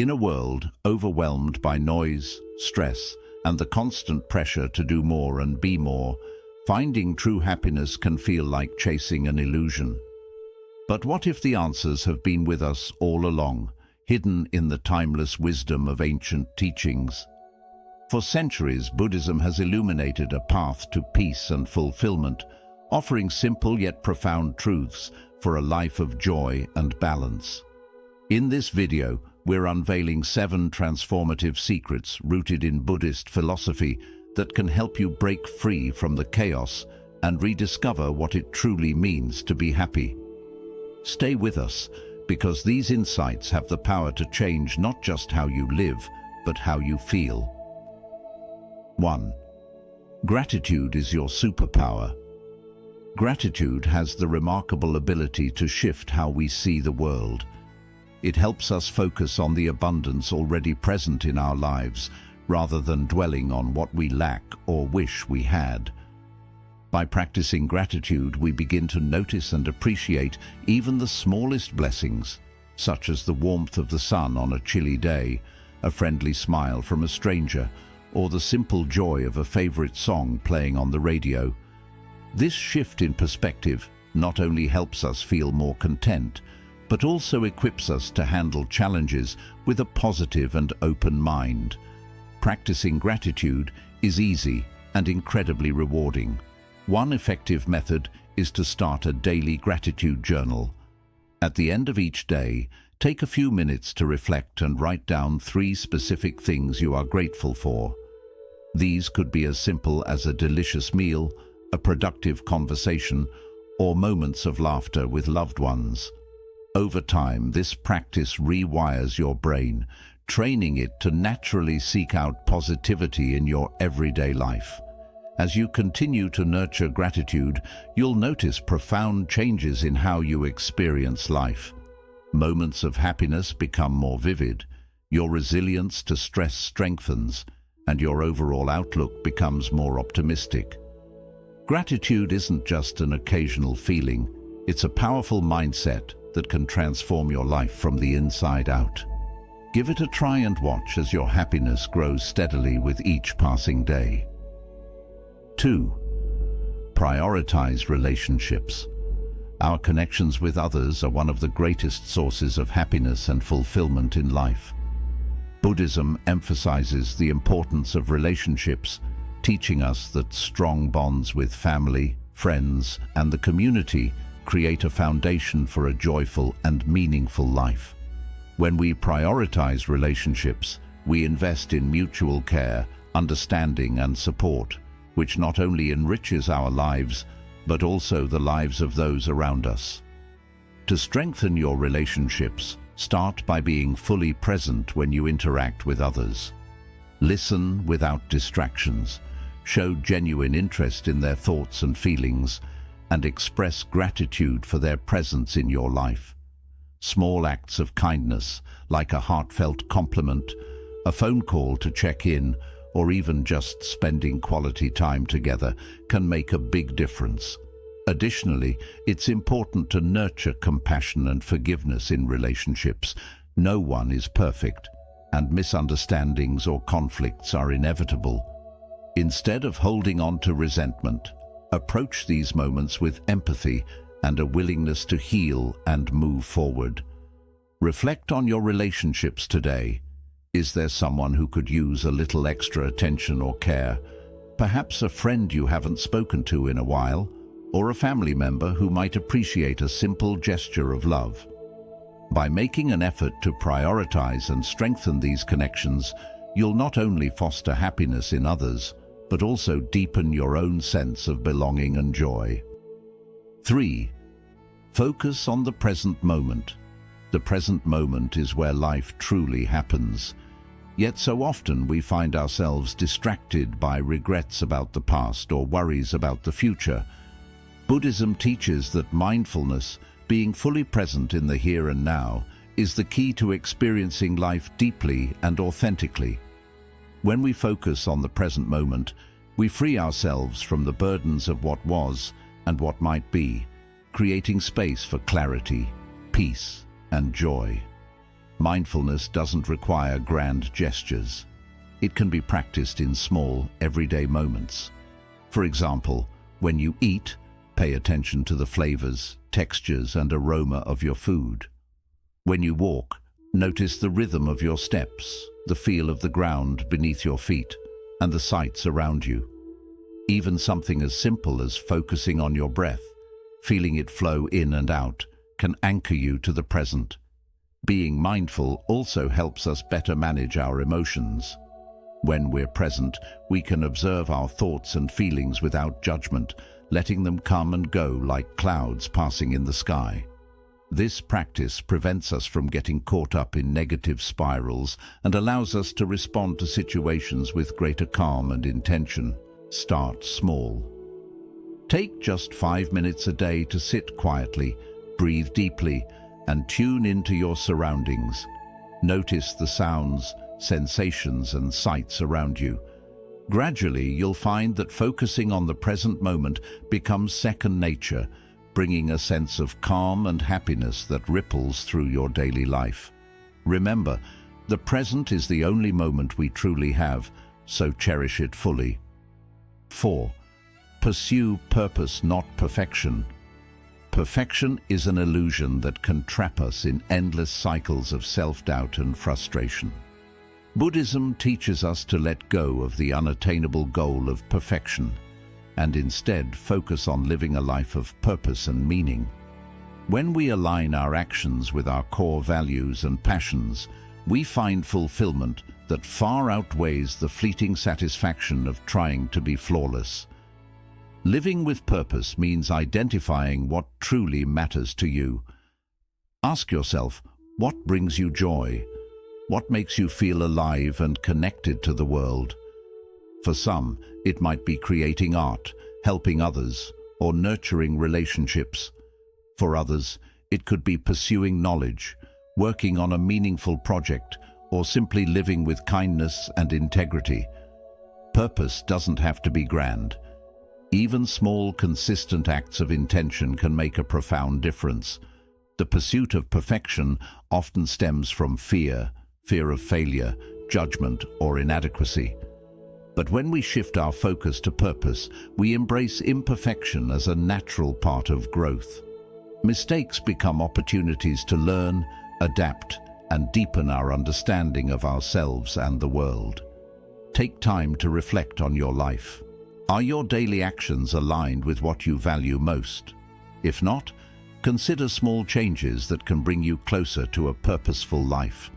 In a world overwhelmed by noise, stress, and the constant pressure to do more and be more, finding true happiness can feel like chasing an illusion. But what if the answers have been with us all along, hidden in the timeless wisdom of ancient teachings? For centuries, Buddhism has illuminated a path to peace and fulfillment, offering simple yet profound truths for a life of joy and balance. In this video, we're unveiling 7 transformative secrets rooted in Buddhist philosophy that can help you break free from the chaos and rediscover what it truly means to be happy. Stay with us, because these insights have the power to change not just how you live, but how you feel. 1. Gratitude is your superpower. Gratitude has the remarkable ability to shift how we see the world. It helps us focus on the abundance already present in our lives, rather than dwelling on what we lack or wish we had. By practicing gratitude, we begin to notice and appreciate even the smallest blessings, such as the warmth of the sun on a chilly day, a friendly smile from a stranger, or the simple joy of a favorite song playing on the radio. This shift in perspective not only helps us feel more content, but also equips us to handle challenges with a positive and open mind. Practicing gratitude is easy and incredibly rewarding. One effective method is to start a daily gratitude journal. At the end of each day, take a few minutes to reflect and write down 3 specific things you are grateful for. These could be as simple as a delicious meal, a productive conversation, or moments of laughter with loved ones. Over time, this practice rewires your brain, training it to naturally seek out positivity in your everyday life. As you continue to nurture gratitude, you'll notice profound changes in how you experience life. Moments of happiness become more vivid, your resilience to stress strengthens, and your overall outlook becomes more optimistic. Gratitude isn't just an occasional feeling, it's a powerful mindset that can transform your life from the inside out. Give it a try and watch as your happiness grows steadily with each passing day. 2. Prioritize relationships. Our connections with others are one of the greatest sources of happiness and fulfillment in life. Buddhism emphasizes the importance of relationships, teaching us that strong bonds with family, friends, and the community create a foundation for a joyful and meaningful life. When we prioritize relationships, we invest in mutual care, understanding, and support, which not only enriches our lives, but also the lives of those around us. To strengthen your relationships, start by being fully present when you interact with others. Listen without distractions, show genuine interest in their thoughts and feelings, and express gratitude for their presence in your life. Small acts of kindness, like a heartfelt compliment, a phone call to check in, or even just spending quality time together, can make a big difference. Additionally, it's important to nurture compassion and forgiveness in relationships. No one is perfect, and misunderstandings or conflicts are inevitable. Instead of holding on to resentment, approach these moments with empathy and a willingness to heal and move forward. Reflect on your relationships today. Is there someone who could use a little extra attention or care? Perhaps a friend you haven't spoken to in a while, or a family member who might appreciate a simple gesture of love. By making an effort to prioritize and strengthen these connections, you'll not only foster happiness in others, but also deepen your own sense of belonging and joy. 3. Focus on the present moment. The present moment is where life truly happens. Yet so often we find ourselves distracted by regrets about the past or worries about the future. Buddhism teaches that mindfulness, being fully present in the here and now, is the key to experiencing life deeply and authentically. When we focus on the present moment, we free ourselves from the burdens of what was and what might be, creating space for clarity, peace, and joy. Mindfulness doesn't require grand gestures. It can be practiced in small, everyday moments. For example, when you eat, pay attention to the flavors, textures, and aroma of your food. When you walk, notice the rhythm of your steps, the feel of the ground beneath your feet, and the sights around you. Even something as simple as focusing on your breath, feeling it flow in and out, can anchor you to the present. Being mindful also helps us better manage our emotions. When we're present, we can observe our thoughts and feelings without judgment, letting them come and go like clouds passing in the sky. This practice prevents us from getting caught up in negative spirals and allows us to respond to situations with greater calm and intention. Start small. Take just 5 minutes a day to sit quietly, breathe deeply, and tune into your surroundings. Notice the sounds, sensations, and sights around you. Gradually, you'll find that focusing on the present moment becomes second nature, bringing a sense of calm and happiness that ripples through your daily life. Remember, the present is the only moment we truly have, so cherish it fully. 4. Pursue purpose, not perfection. Perfection is an illusion that can trap us in endless cycles of self-doubt and frustration. Buddhism teaches us to let go of the unattainable goal of perfection and instead focus on living a life of purpose and meaning. When we align our actions with our core values and passions, we find fulfillment that far outweighs the fleeting satisfaction of trying to be flawless. Living with purpose means identifying what truly matters to you. Ask yourself, what brings you joy? What makes you feel alive and connected to the world? For some, it might be creating art, helping others, or nurturing relationships. For others, it could be pursuing knowledge, working on a meaningful project, or simply living with kindness and integrity. Purpose doesn't have to be grand. Even small, consistent acts of intention can make a profound difference. The pursuit of perfection often stems from fear of failure, judgment, or inadequacy. But when we shift our focus to purpose, we embrace imperfection as a natural part of growth. Mistakes become opportunities to learn, adapt, and deepen our understanding of ourselves and the world. Take time to reflect on your life. Are your daily actions aligned with what you value most? If not, consider small changes that can bring you closer to a purposeful life.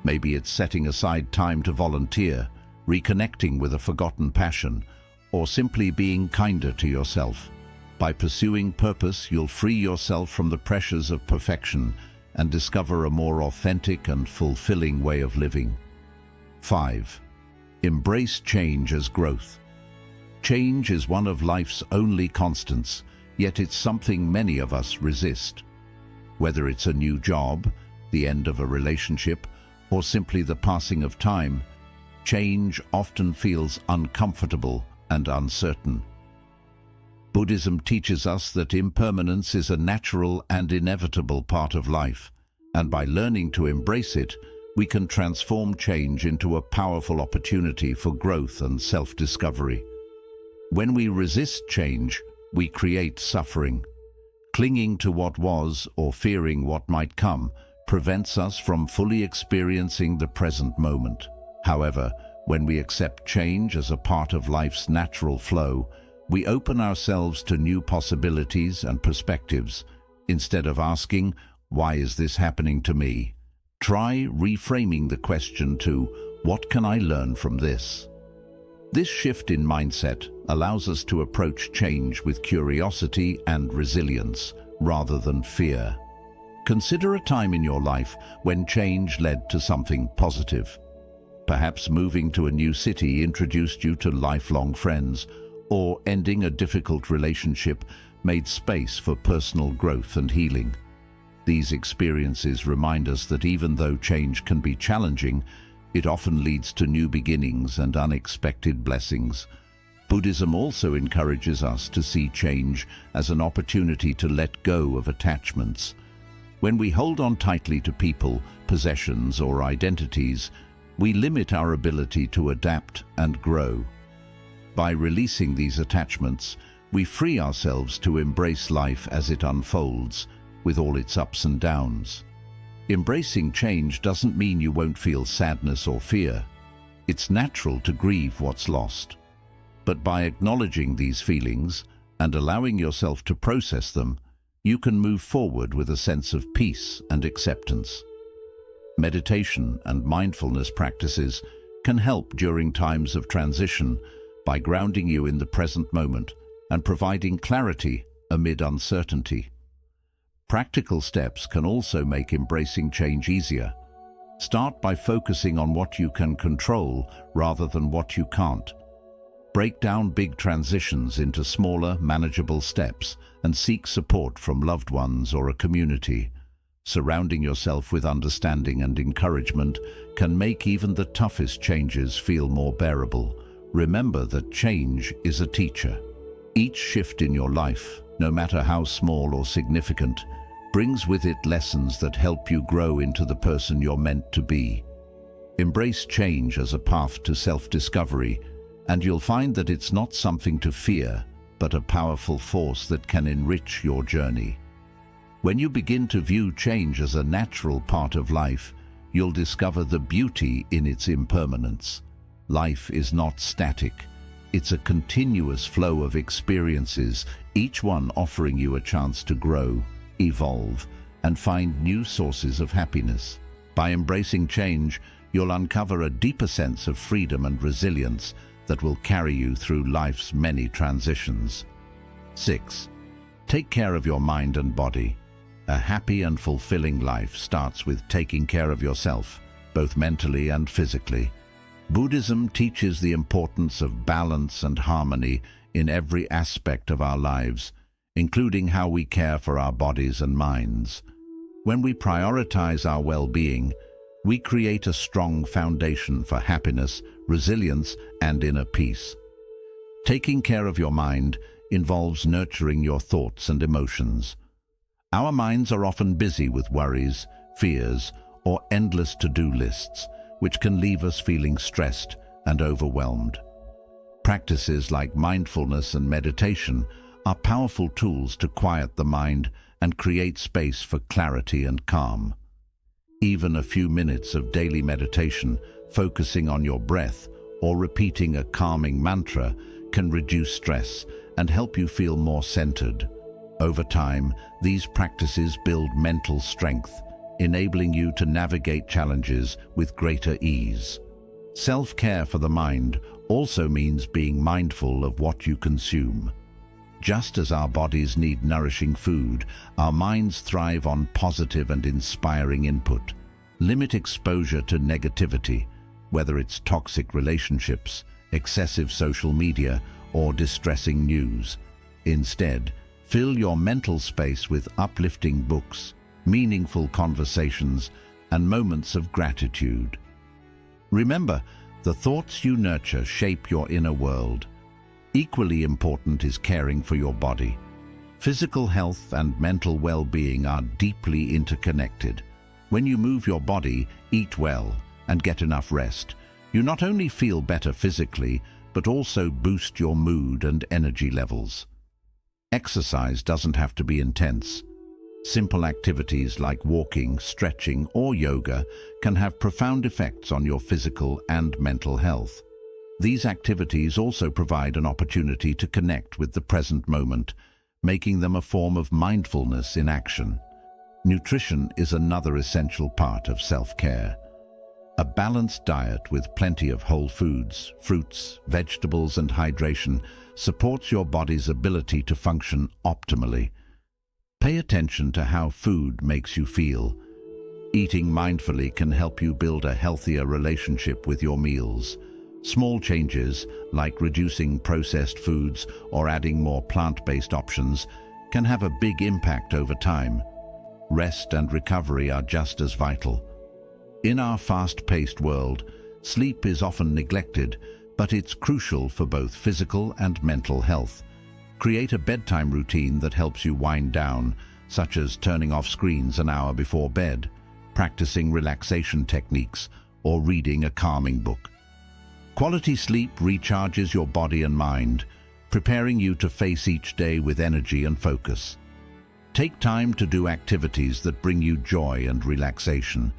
Maybe it's setting aside time to volunteer, reconnecting with a forgotten passion, or simply being kinder to yourself. By pursuing purpose, you'll free yourself from the pressures of perfection and discover a more authentic and fulfilling way of living. 5. Embrace change as growth. Change is one of life's only constants, yet it's something many of us resist. Whether it's a new job, the end of a relationship, or simply the passing of time, change often feels uncomfortable and uncertain. Buddhism teaches us that impermanence is a natural and inevitable part of life, and by learning to embrace it, we can transform change into a powerful opportunity for growth and self-discovery. When we resist change, we create suffering. Clinging to what was or fearing what might come prevents us from fully experiencing the present moment. However, when we accept change as a part of life's natural flow, we open ourselves to new possibilities and perspectives. Instead of asking, "Why is this happening to me?" try reframing the question to, "What can I learn from this?" This shift in mindset allows us to approach change with curiosity and resilience, rather than fear. Consider a time in your life when change led to something positive. Perhaps moving to a new city introduced you to lifelong friends, or ending a difficult relationship made space for personal growth and healing. These experiences remind us that even though change can be challenging, it often leads to new beginnings and unexpected blessings. Buddhism also encourages us to see change as an opportunity to let go of attachments. When we hold on tightly to people, possessions, or identities, we limit our ability to adapt and grow. By releasing these attachments, we free ourselves to embrace life as it unfolds, with all its ups and downs. Embracing change doesn't mean you won't feel sadness or fear. It's natural to grieve what's lost. But by acknowledging these feelings and allowing yourself to process them, you can move forward with a sense of peace and acceptance. Meditation and mindfulness practices can help during times of transition by grounding you in the present moment and providing clarity amid uncertainty. Practical steps can also make embracing change easier. Start by focusing on what you can control rather than what you can't. Break down big transitions into smaller, manageable steps and seek support from loved ones or a community. Surrounding yourself with understanding and encouragement can make even the toughest changes feel more bearable. Remember that change is a teacher. Each shift in your life, no matter how small or significant, brings with it lessons that help you grow into the person you're meant to be. Embrace change as a path to self-discovery, and you'll find that it's not something to fear, but a powerful force that can enrich your journey. When you begin to view change as a natural part of life, you'll discover the beauty in its impermanence. Life is not static. It's a continuous flow of experiences, each one offering you a chance to grow, evolve, and find new sources of happiness. By embracing change, you'll uncover a deeper sense of freedom and resilience that will carry you through life's many transitions. 6. Take care of your mind and body. A happy and fulfilling life starts with taking care of yourself, both mentally and physically. Buddhism teaches the importance of balance and harmony in every aspect of our lives, including how we care for our bodies and minds. When we prioritize our well-being, we create a strong foundation for happiness, resilience, and inner peace. Taking care of your mind involves nurturing your thoughts and emotions. Our minds are often busy with worries, fears, or endless to-do lists, which can leave us feeling stressed and overwhelmed. Practices like mindfulness and meditation are powerful tools to quiet the mind and create space for clarity and calm. Even a few minutes of daily meditation, focusing on your breath or repeating a calming mantra, can reduce stress and help you feel more centered. Over time, these practices build mental strength, enabling you to navigate challenges with greater ease. Self-care for the mind also means being mindful of what you consume. Just as our bodies need nourishing food, our minds thrive on positive and inspiring input. Limit exposure to negativity, whether it's toxic relationships, excessive social media, or distressing news. Instead, fill your mental space with uplifting books, meaningful conversations, and moments of gratitude. Remember, the thoughts you nurture shape your inner world. Equally important is caring for your body. Physical health and mental well-being are deeply interconnected. When you move your body, eat well, and get enough rest, you not only feel better physically, but also boost your mood and energy levels. Exercise doesn't have to be intense. Simple activities like walking, stretching, or yoga can have profound effects on your physical and mental health. These activities also provide an opportunity to connect with the present moment, making them a form of mindfulness in action. Nutrition is another essential part of self-care. A balanced diet with plenty of whole foods, fruits, vegetables, and hydration supports your body's ability to function optimally. Pay attention to how food makes you feel. Eating mindfully can help you build a healthier relationship with your meals. Small changes, like reducing processed foods or adding more plant-based options, can have a big impact over time. Rest and recovery are just as vital. In our fast-paced world, sleep is often neglected, but it's crucial for both physical and mental health. Create a bedtime routine that helps you wind down, such as turning off screens an hour before bed, practicing relaxation techniques, or reading a calming book. Quality sleep recharges your body and mind, preparing you to face each day with energy and focus. Take time to do activities that bring you joy and relaxation.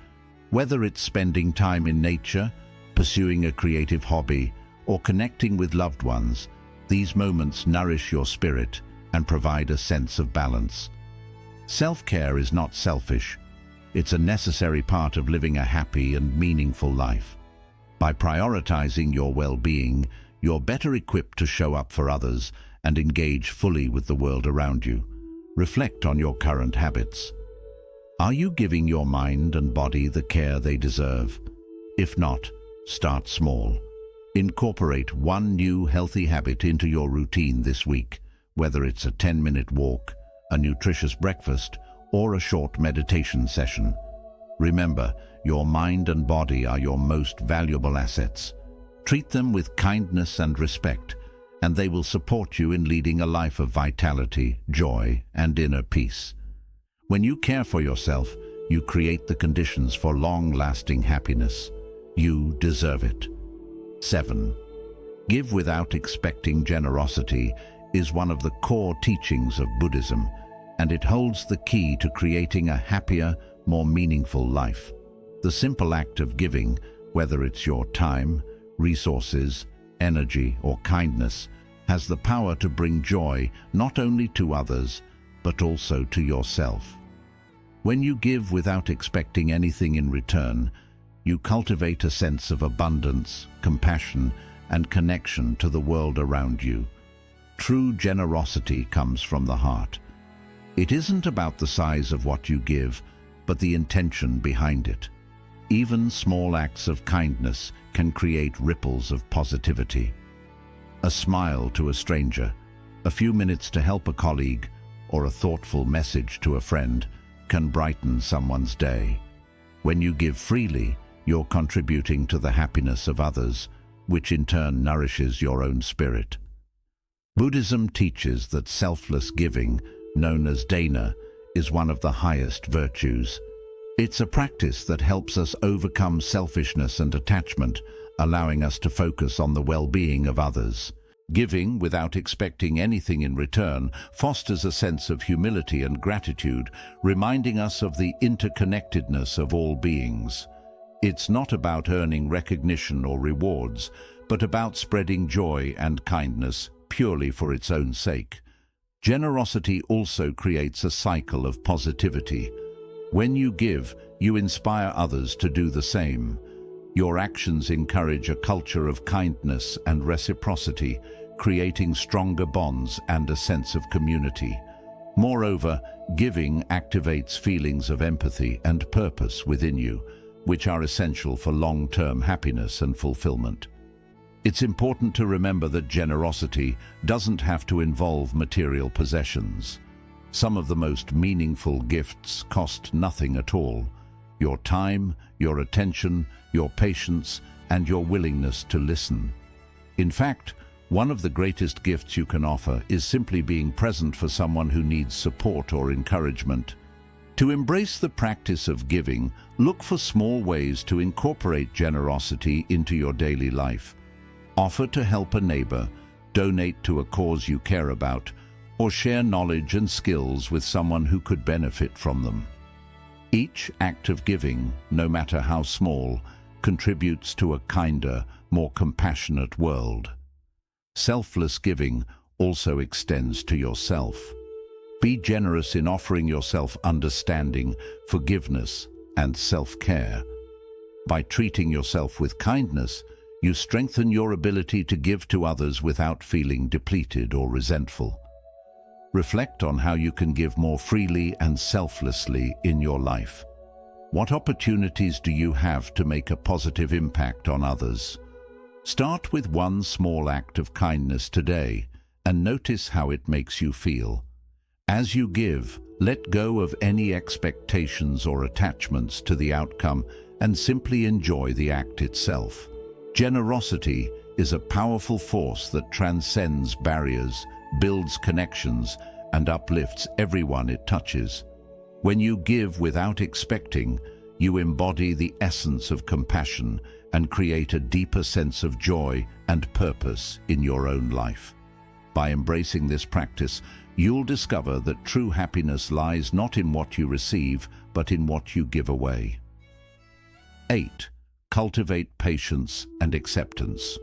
Whether it's spending time in nature, pursuing a creative hobby, or connecting with loved ones, these moments nourish your spirit and provide a sense of balance. Self-care is not selfish. It's a necessary part of living a happy and meaningful life. By prioritizing your well-being, you're better equipped to show up for others and engage fully with the world around you. Reflect on your current habits. Are you giving your mind and body the care they deserve? If not, start small. Incorporate one new healthy habit into your routine this week, whether it's a 10-minute walk, a nutritious breakfast, or a short meditation session. Remember, your mind and body are your most valuable assets. Treat them with kindness and respect, and they will support you in leading a life of vitality, joy, and inner peace. When you care for yourself, you create the conditions for long-lasting happiness. You deserve it. 7. Give without expecting. Generosity is one of the core teachings of Buddhism, and it holds the key to creating a happier, more meaningful life. The simple act of giving, whether it's your time, resources, energy, or kindness, has the power to bring joy not only to others, but also to yourself. When you give without expecting anything in return, you cultivate a sense of abundance, compassion, and connection to the world around you. True generosity comes from the heart. It isn't about the size of what you give, but the intention behind it. Even small acts of kindness can create ripples of positivity. A smile to a stranger, a few minutes to help a colleague, or a thoughtful message to a friend can brighten someone's day. When you give freely, you're contributing to the happiness of others, which in turn nourishes your own spirit. Buddhism teaches that selfless giving, known as dana, is one of the highest virtues. It's a practice that helps us overcome selfishness and attachment, allowing us to focus on the well-being of others. Giving without expecting anything in return fosters a sense of humility and gratitude, reminding us of the interconnectedness of all beings. It's not about earning recognition or rewards, but about spreading joy and kindness purely for its own sake. Generosity also creates a cycle of positivity. When you give, you inspire others to do the same. Your actions encourage a culture of kindness and reciprocity, creating stronger bonds and a sense of community. Moreover, giving activates feelings of empathy and purpose within you, which are essential for long-term happiness and fulfillment. It's important to remember that generosity doesn't have to involve material possessions. Some of the most meaningful gifts cost nothing at all. Your time, your attention, your patience, and your willingness to listen. In fact, one of the greatest gifts you can offer is simply being present for someone who needs support or encouragement. To embrace the practice of giving, look for small ways to incorporate generosity into your daily life. Offer to help a neighbor, donate to a cause you care about, or share knowledge and skills with someone who could benefit from them. Each act of giving, no matter how small, contributes to a kinder, more compassionate world. Selfless giving also extends to yourself. Be generous in offering yourself understanding, forgiveness, and self-care. By treating yourself with kindness, you strengthen your ability to give to others without feeling depleted or resentful. Reflect on how you can give more freely and selflessly in your life. What opportunities do you have to make a positive impact on others? Start with one small act of kindness today and notice how it makes you feel. As you give, let go of any expectations or attachments to the outcome and simply enjoy the act itself. Generosity is a powerful force that transcends barriers, builds connections, and uplifts everyone it touches. When you give without expecting, you embody the essence of compassion and create a deeper sense of joy and purpose in your own life. By embracing this practice, you'll discover that true happiness lies not in what you receive, but in what you give away. 8. Cultivate patience and acceptance.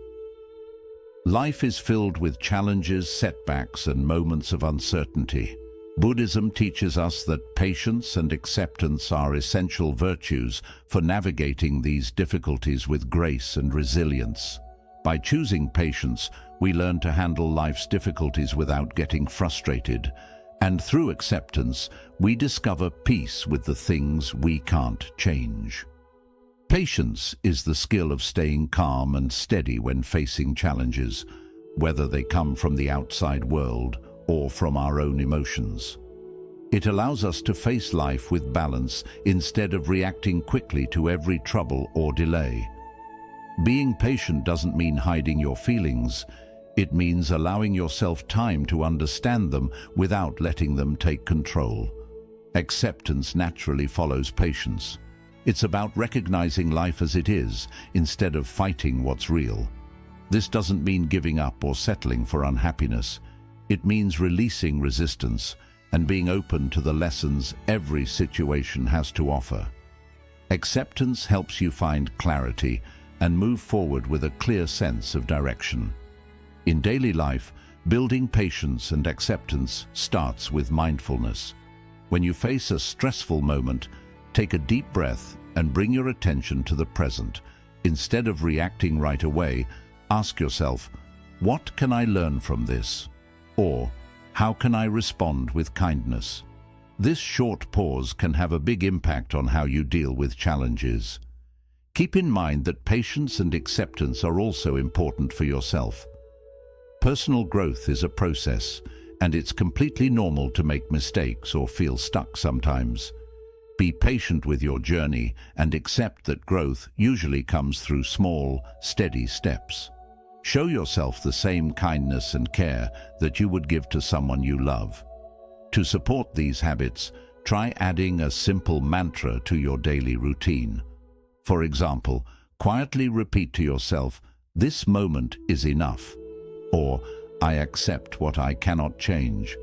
Life is filled with challenges, setbacks, and moments of uncertainty. Buddhism teaches us that patience and acceptance are essential virtues for navigating these difficulties with grace and resilience. By choosing patience, we learn to handle life's difficulties without getting frustrated, and through acceptance, we discover peace with the things we can't change. Patience is the skill of staying calm and steady when facing challenges, whether they come from the outside world or from our own emotions. It allows us to face life with balance instead of reacting quickly to every trouble or delay. Being patient doesn't mean hiding your feelings. It means allowing yourself time to understand them without letting them take control. Acceptance naturally follows patience. It's about recognizing life as it is instead of fighting what's real. This doesn't mean giving up or settling for unhappiness. It means releasing resistance and being open to the lessons every situation has to offer. Acceptance helps you find clarity and move forward with a clear sense of direction. In daily life, building patience and acceptance starts with mindfulness. When you face a stressful moment, take a deep breath and bring your attention to the present. Instead of reacting right away, ask yourself, what can I learn from this? Or, how can I respond with kindness? This short pause can have a big impact on how you deal with challenges. Keep in mind that patience and acceptance are also important for yourself. Personal growth is a process, and it's completely normal to make mistakes or feel stuck sometimes. Be patient with your journey and accept that growth usually comes through small, steady steps. Show yourself the same kindness and care that you would give to someone you love. To support these habits, try adding a simple mantra to your daily routine. For example, quietly repeat to yourself, "This moment is enough," or "I accept what I cannot change."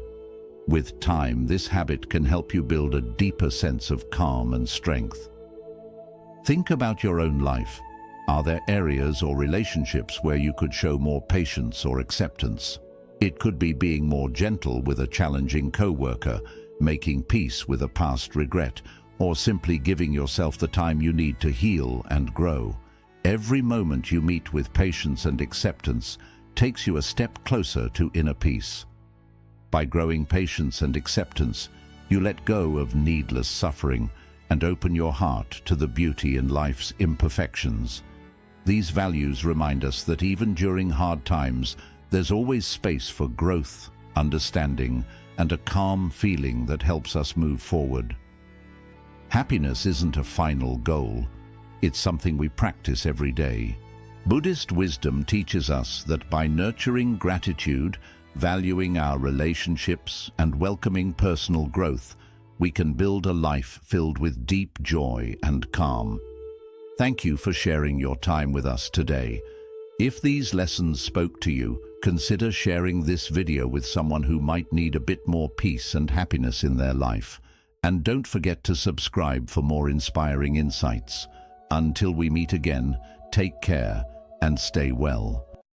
With time, this habit can help you build a deeper sense of calm and strength. Think about your own life. Are there areas or relationships where you could show more patience or acceptance? It could be being more gentle with a challenging coworker, making peace with a past regret, or simply giving yourself the time you need to heal and grow. Every moment you meet with patience and acceptance takes you a step closer to inner peace. By growing patience and acceptance, you let go of needless suffering and open your heart to the beauty in life's imperfections. These values remind us that even during hard times, there's always space for growth, understanding, and a calm feeling that helps us move forward. Happiness isn't a final goal. It's something we practice every day. Buddhist wisdom teaches us that by nurturing gratitude, valuing our relationships, and welcoming personal growth, we can build a life filled with deep joy and calm. Thank you for sharing your time with us today. If these lessons spoke to you, consider sharing this video with someone who might need a bit more peace and happiness in their life. And don't forget to subscribe for more inspiring insights. Until we meet again, take care and stay well.